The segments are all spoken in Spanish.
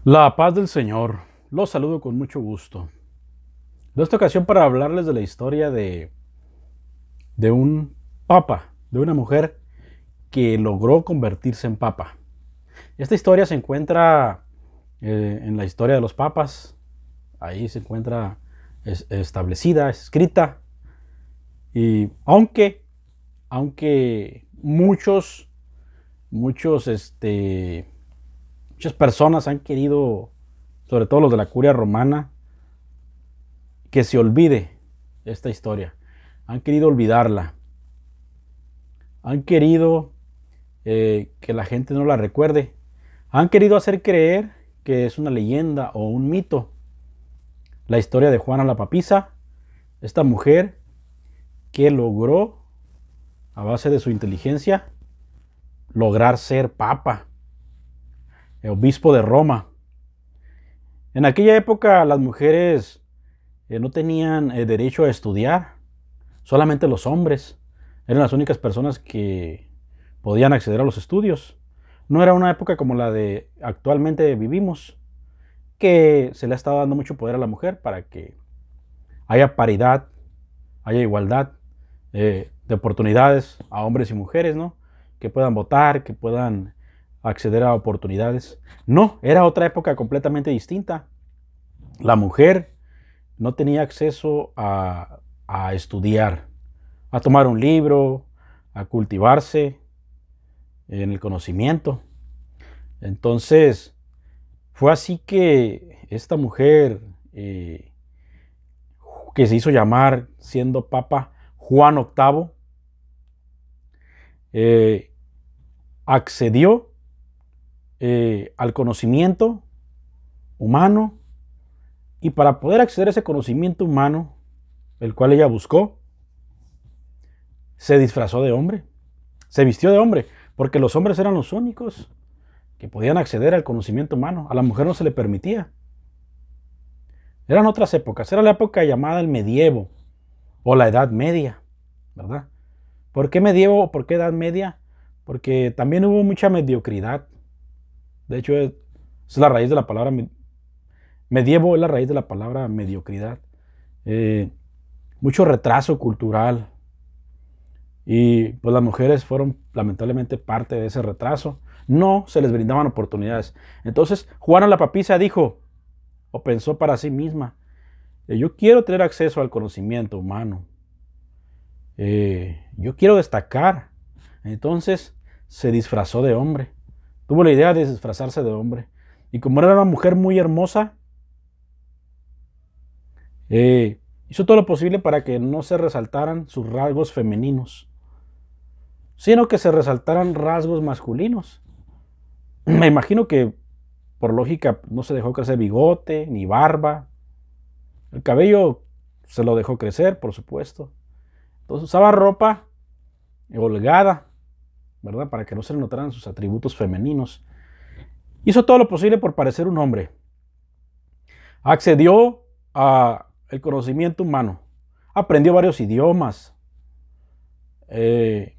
La paz del Señor. Los saludo con mucho gusto. De esta ocasión para hablarles de la historia de un papa, de una mujer que logró convertirse en papa. Esta historia se encuentra en la historia de los papas. Ahí se encuentra establecida, escrita. Y aunque muchos, muchas personas han querido, sobre todo los de la curia romana, que se olvide esta historia. Han querido olvidarla. Han querido que la gente no la recuerde. Han querido hacer creer que es una leyenda o un mito. La historia de Juana la Papisa, esta mujer que logró, a base de su inteligencia, lograr ser papa, obispo de Roma. En aquella época las mujeres no tenían derecho a estudiar, solamente los hombres eran las únicas personas que podían acceder a los estudios. No era una época como la de actualmente vivimos, que se le ha estado dando mucho poder a la mujer para que haya paridad, haya igualdad de oportunidades a hombres y mujeres, ¿no? Que puedan votar, que puedan acceder a oportunidades. No, era otra época completamente distinta. La mujer no tenía acceso a estudiar, a tomar un libro, a cultivarse en el conocimiento. Entonces, fue así que esta mujer, que se hizo llamar, siendo papa, Juan VIII, eh, accedió al conocimiento humano, y para poder acceder a ese conocimiento humano, el cual ella buscó, se disfrazó de hombre, se vistió de hombre, porque los hombres eran los únicos que podían acceder al conocimiento humano. A la mujer no se le permitía. Eran otras épocas, era la época llamada el medievo o la Edad Media, ¿verdad? ¿Por qué medievo o por qué Edad Media? Porque también hubo mucha mediocridad. De hecho, es la raíz de la palabra medievo, es la raíz de la palabra mediocridad. Mucho retraso cultural. Y pues las mujeres fueron lamentablemente parte de ese retraso. No se les brindaban oportunidades. Entonces, Juana la Papisa dijo, o pensó para sí misma, yo quiero tener acceso al conocimiento humano. Yo quiero destacar. Entonces se disfrazó de hombre. Tuvo la idea de disfrazarse de hombre. Y como era una mujer muy hermosa, hizo todo lo posible para que no se resaltaran sus rasgos femeninos, sino que se resaltaran rasgos masculinos. Me imagino que por lógica no se dejó crecer bigote ni barba. El cabello se lo dejó crecer, por supuesto. Entonces usaba ropa holgada, ¿verdad? Para que no se le notaran sus atributos femeninos. Hizo todo lo posible por parecer un hombre. Accedió al conocimiento humano. Aprendió varios idiomas.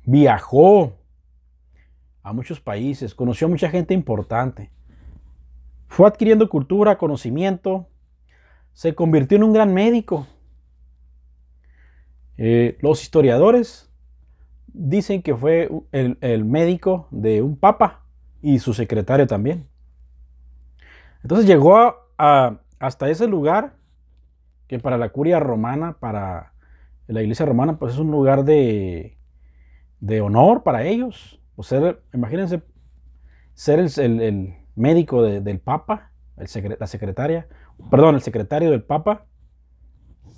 Viajó a muchos países. Conoció a mucha gente importante. Fue adquiriendo cultura, conocimiento. Se convirtió en un gran médico. Los historiadores dicen que fue el médico de un papa y su secretario también. Entonces llegó hasta ese lugar que para la curia romana, para la iglesia romana, pues es un lugar de honor para ellos. Pues imagínense ser el médico del papa, la secretaria, perdón, el secretario del papa.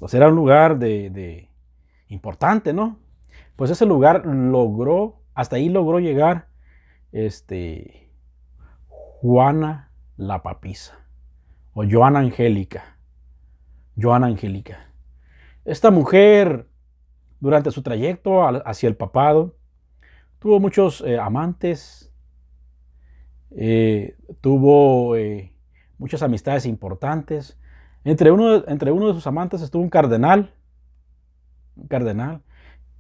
Pues era un lugar de importante, ¿no? Pues ese lugar hasta ahí logró llegar Juana la Papisa, o Joana Angélica. Joana Angélica. Esta mujer, durante su trayecto hacia el papado, tuvo muchos amantes, tuvo muchas amistades importantes. Entre uno de sus amantes estuvo un cardenal,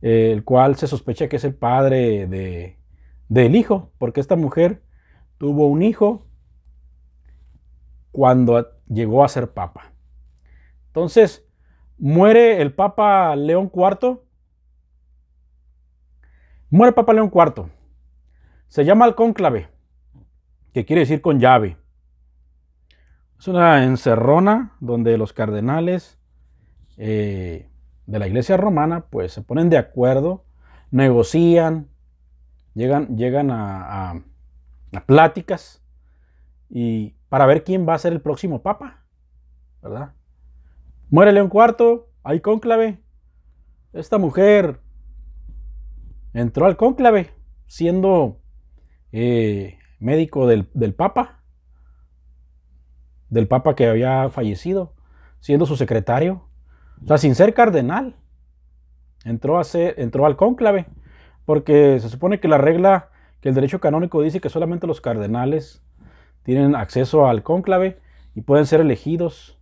el cual se sospecha que es el padre del hijo, porque esta mujer tuvo un hijo cuando llegó a ser papa. Entonces, muere el Papa León IV. Muere el Papa León IV. Se llama el cónclave, que quiere decir con llave. Es una encerrona donde los cardenales de la Iglesia romana pues se ponen de acuerdo, negocian, llegan a pláticas y para ver quién va a ser el próximo papa, ¿verdad? Muere León IV, hay cónclave. Esta mujer entró al cónclave siendo médico del papa que había fallecido, siendo su secretario. O sea, sin ser cardenal, entró al cónclave, porque se supone que la regla, que el derecho canónico dice que solamente los cardenales tienen acceso al cónclave y pueden ser elegidos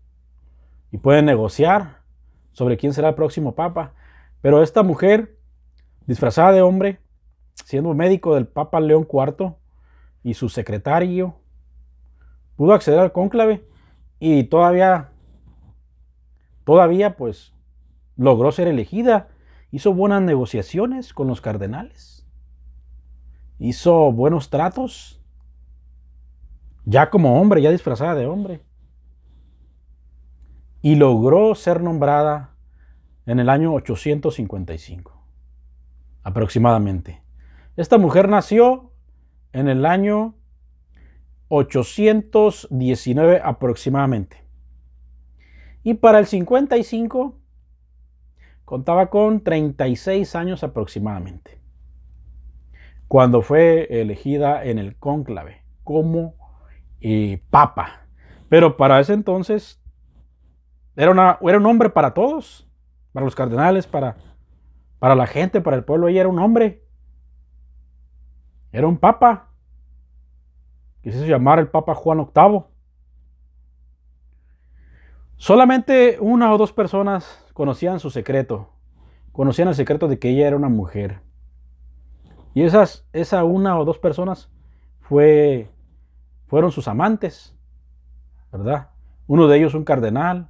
y pueden negociar sobre quién será el próximo papa. Pero esta mujer, disfrazada de hombre, siendo médico del Papa León IV y su secretario, pudo acceder al cónclave y todavía pues logró ser elegida. Hizo buenas negociaciones con los cardenales, hizo buenos tratos, ya como hombre, ya disfrazada de hombre, y logró ser nombrada en el año 855 aproximadamente. Esta mujer nació en el año 819 aproximadamente. Y para el 55 contaba con 36 años aproximadamente, cuando fue elegida en el cónclave como papa. Pero para ese entonces era un hombre para todos, para los cardenales, para la gente, para el pueblo. Ella era un hombre, era un papa, que se hizo llamar el Papa Juan VIII. Solamente una o dos personas conocían su secreto, conocían el secreto de que ella era una mujer. Y esa una o dos personas fueron sus amantes, ¿verdad? Uno de ellos un cardenal,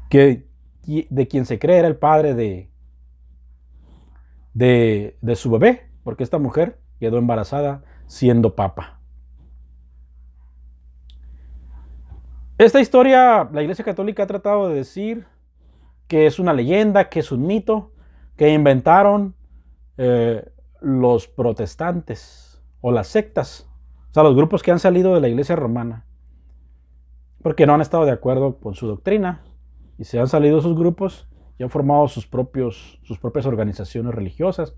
de quien se cree era el padre de su bebé, porque esta mujer quedó embarazada siendo papa. Esta historia, la Iglesia Católica ha tratado de decir que es una leyenda, que es un mito, que inventaron los protestantes o las sectas, o sea, los grupos que han salido de la Iglesia romana, porque no han estado de acuerdo con su doctrina, y se han salido esos grupos y han formado sus propias organizaciones religiosas,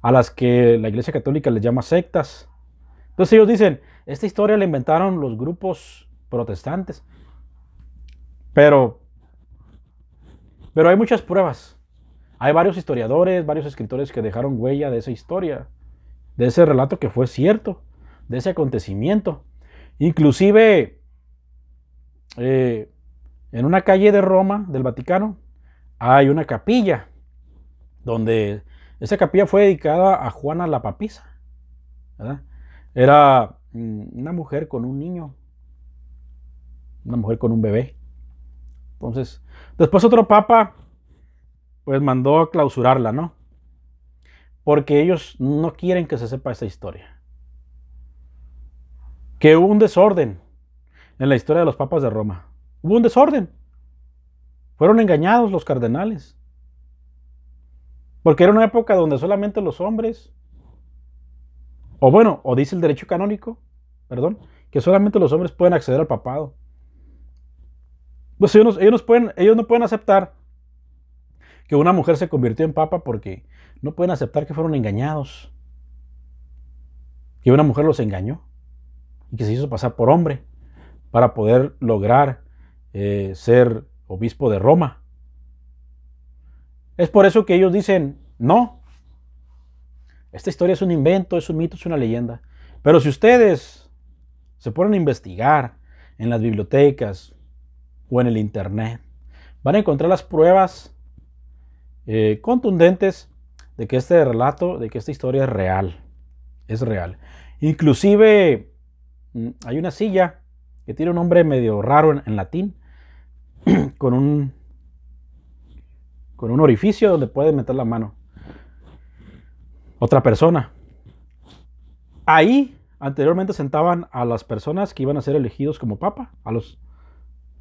a las que la Iglesia Católica les llama sectas. Entonces ellos dicen, esta historia la inventaron los grupos protestantes, pero hay muchas pruebas. Hay varios historiadores, varios escritores que dejaron huella de esa historia, de ese relato que fue cierto, de ese acontecimiento. Inclusive en una calle de Roma, del Vaticano, hay una capilla, donde esa capilla fue dedicada a Juana la Papisa, ¿verdad? Era una mujer con un niño, una mujer con un bebé. Entonces, después otro papa pues mandó a clausurarla, ¿no? Porque ellos no quieren que se sepa esta historia. Que hubo un desorden en la historia de los papas de Roma. Hubo un desorden. Fueron engañados los cardenales. Porque era una época donde solamente los hombres, o dice el derecho canónico, que solamente los hombres pueden acceder al papado. Pues ellos no pueden aceptar que una mujer se convirtió en papa, porque no pueden aceptar que fueron engañados, que una mujer los engañó y que se hizo pasar por hombre para poder lograr ser obispo de Roma. Es por eso que ellos dicen, no, esta historia es un invento, es un mito, es una leyenda. Pero si ustedes se ponen a investigar en las bibliotecas o en el internet, van a encontrar las pruebas contundentes de que este relato, de que esta historia es real. Es real. Inclusive hay una silla que tiene un nombre medio raro en latín, con un orificio donde puede meter la mano otra persona. Ahí anteriormente sentaban a las personas que iban a ser elegidos como papa,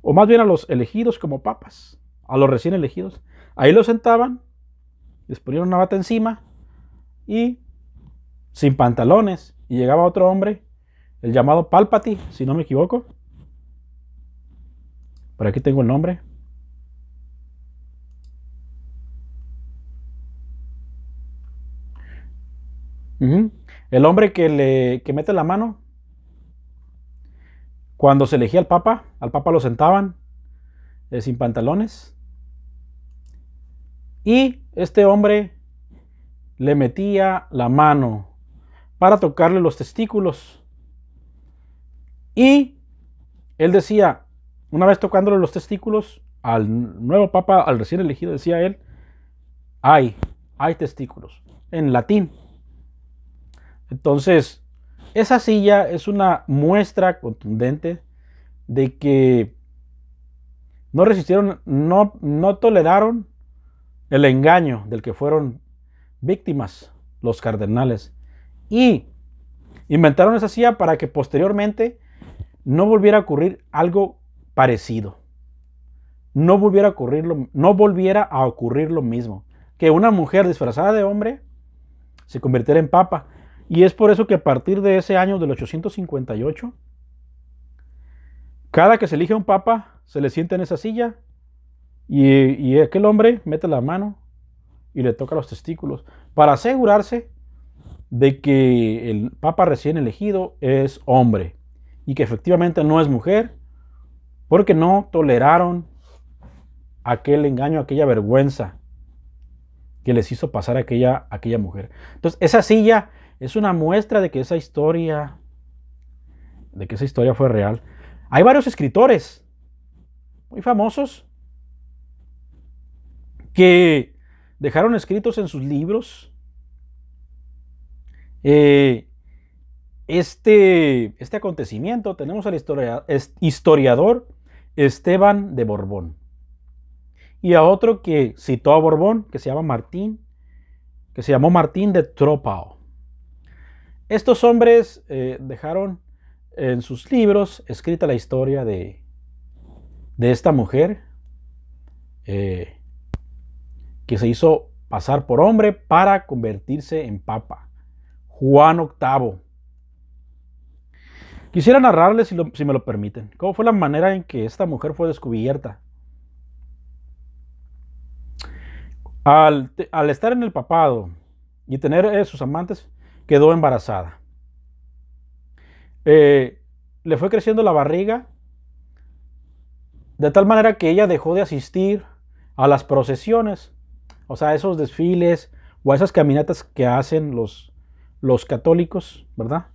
o más bien a los elegidos como papas, a los recién elegidos. Ahí los sentaban, les ponían una bata encima y sin pantalones, y llegaba otro hombre, el llamado Palpatine, si no me equivoco. Por aquí tengo el nombre. El hombre que mete la mano. Cuando se elegía al papa lo sentaban sin pantalones. Y este hombre le metía la mano para tocarle los testículos. Y él decía, una vez tocándole los testículos al nuevo papa, al recién elegido, decía él, hay testículos, en latín. Entonces, esa silla es una muestra contundente de que no resistieron, no toleraron el engaño del que fueron víctimas los cardenales, y inventaron esa silla para que posteriormente no volviera a ocurrir algo parecido. No volviera a ocurrir lo mismo, que una mujer disfrazada de hombre se convirtiera en papa. Y es por eso que a partir de ese año del 858, cada que se elige un papa, se le sienta en esa silla y aquel hombre mete la mano y le toca los testículos para asegurarse de que el papa recién elegido es hombre y que efectivamente no es mujer, porque no toleraron aquel engaño, aquella vergüenza que les hizo pasar a aquella mujer. Entonces, esa silla es una muestra de que esa historia fue real. Hay varios escritores muy famosos que dejaron escritos en sus libros este acontecimiento. Tenemos al historiador Esteban de Borbón, y a otro que citó a Borbón, que se llamó Martín de Trópao. Estos hombres dejaron en sus libros escrita la historia de esta mujer que se hizo pasar por hombre para convertirse en papa, Juan VIII. Quisiera narrarles, si me lo permiten, cómo fue la manera en que esta mujer fue descubierta. Al estar en el papado y tener sus amantes, quedó embarazada. Le fue creciendo la barriga, de tal manera que ella dejó de asistir a las procesiones, o sea, a esos desfiles o a esas caminatas que hacen los católicos, ¿verdad?,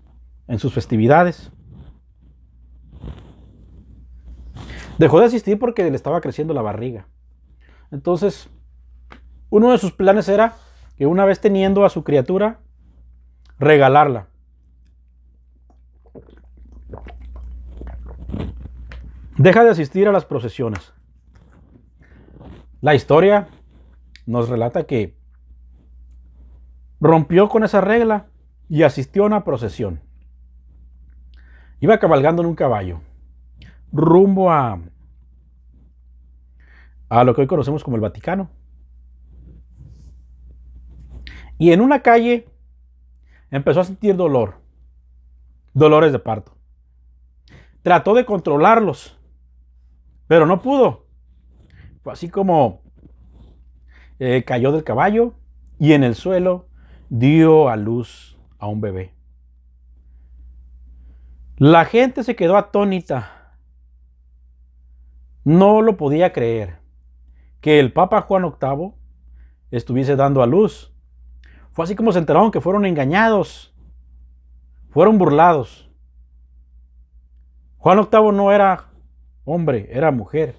en sus festividades. Dejó de asistir porque le estaba creciendo la barriga. Entonces, uno de sus planes era que una vez teniendo a su criatura, regalarla. Deja de asistir a las procesiones. La historia nos relata que rompió con esa regla y asistió a una procesión. Iba cabalgando en un caballo rumbo a lo que hoy conocemos como el Vaticano. Y en una calle empezó a sentir dolores de parto. Trató de controlarlos, pero no pudo. Fue así como cayó del caballo y en el suelo dio a luz a un bebé. La gente se quedó atónita. No lo podía creer que el Papa Juan VIII estuviese dando a luz. Fue así como se enteraron que fueron engañados, fueron burlados. Juan VIII no era hombre, era mujer,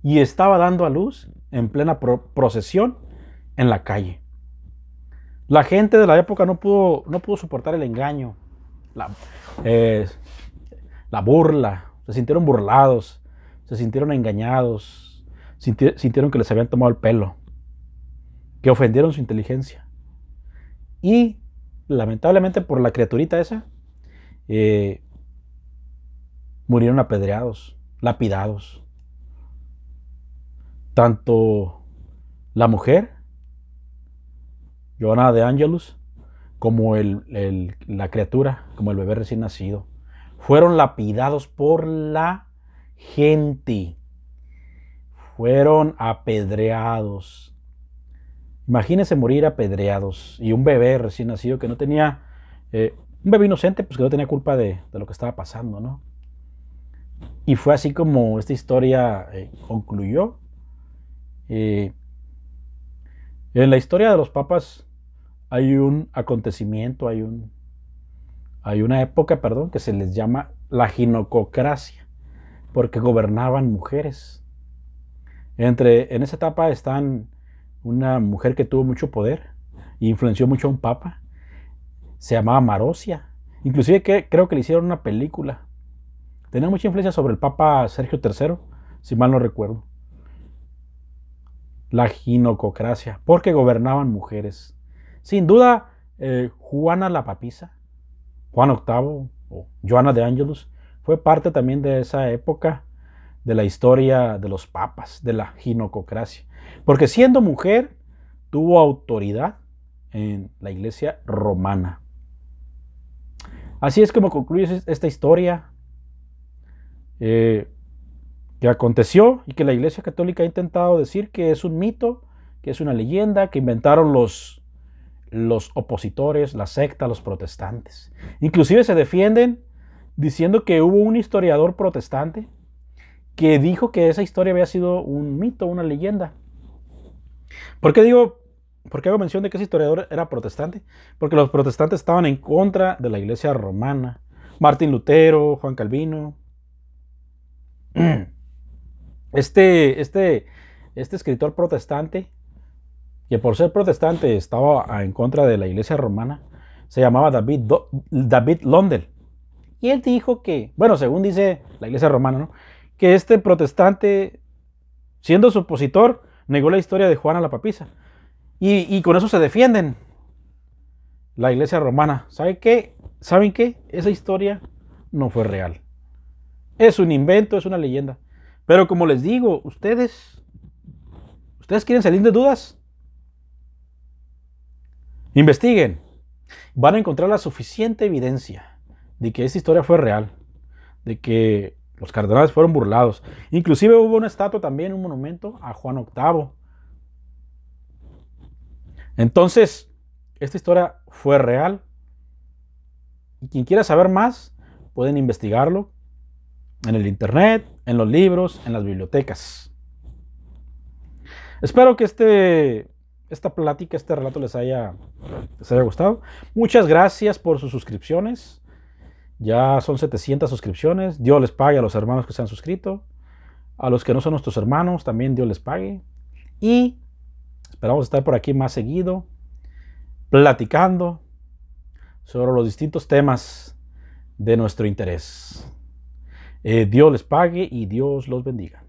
y estaba dando a luz en plena procesión en la calle. La gente de la época no pudo soportar el engaño, la burla, se sintieron burlados, se sintieron engañados, sintieron que les habían tomado el pelo, que ofendieron su inteligencia. Y lamentablemente por la criaturita esa, murieron apedreados, lapidados. Tanto la mujer, Joanna de Angelus, como la criatura, como el bebé recién nacido, fueron lapidados por la gente. Fueron apedreados. Imagínense morir apedreados. Y un bebé recién nacido que no tenía, un bebé inocente, pues que no tenía culpa de lo que estaba pasando, ¿no? Y fue así como esta historia concluyó. En la historia de los papas hay un acontecimiento, hay una época, que se les llama la ginococracia, porque gobernaban mujeres. En esa etapa están una mujer que tuvo mucho poder e influenció mucho a un papa, se llamaba Marosia. Inclusive creo que le hicieron una película. Tenía mucha influencia sobre el papa Sergio III, si mal no recuerdo. La ginococracia, porque gobernaban mujeres. Sin duda, Juana la Papisa, Juan VIII o Joanna de Angelus, fue parte también de esa época de la historia de los papas, de la ginococracia. Porque siendo mujer, tuvo autoridad en la iglesia romana. Así es como concluye esta historia que aconteció y que la Iglesia Católica ha intentado decir que es un mito, que es una leyenda, que inventaron los opositores, la secta, los protestantes. Inclusive se defienden diciendo que hubo un historiador protestante que dijo que esa historia había sido un mito, una leyenda. ¿Por qué hago mención de que ese historiador era protestante? Porque los protestantes estaban en contra de la Iglesia romana. Martín Lutero, Juan Calvino. Este escritor protestante, que por ser protestante estaba en contra de la iglesia romana, se llamaba David Londel. Y él dijo que, bueno, según dice la iglesia romana, ¿no?, que este protestante, siendo su opositor, negó la historia de Juana la Papisa. Y con eso se defienden la iglesia romana. ¿Saben qué? Esa historia no fue real. Es un invento, es una leyenda. Pero como les digo, ustedes quieren salir de dudas. Investiguen. Van a encontrar la suficiente evidencia de que esta historia fue real, de que los cardenales fueron burlados. Inclusive hubo una estatua también, un monumento a Juan VIII. Entonces, esta historia fue real. Y quien quiera saber más, pueden investigarlo en el internet, en los libros, en las bibliotecas. Espero que esta plática, este relato les haya gustado. Muchas gracias por sus suscripciones. Ya son 700 suscripciones. Dios les pague a los hermanos que se han suscrito. A los que no son nuestros hermanos, también Dios les pague. Y esperamos estar por aquí más seguido, platicando sobre los distintos temas de nuestro interés. Dios les pague y Dios los bendiga.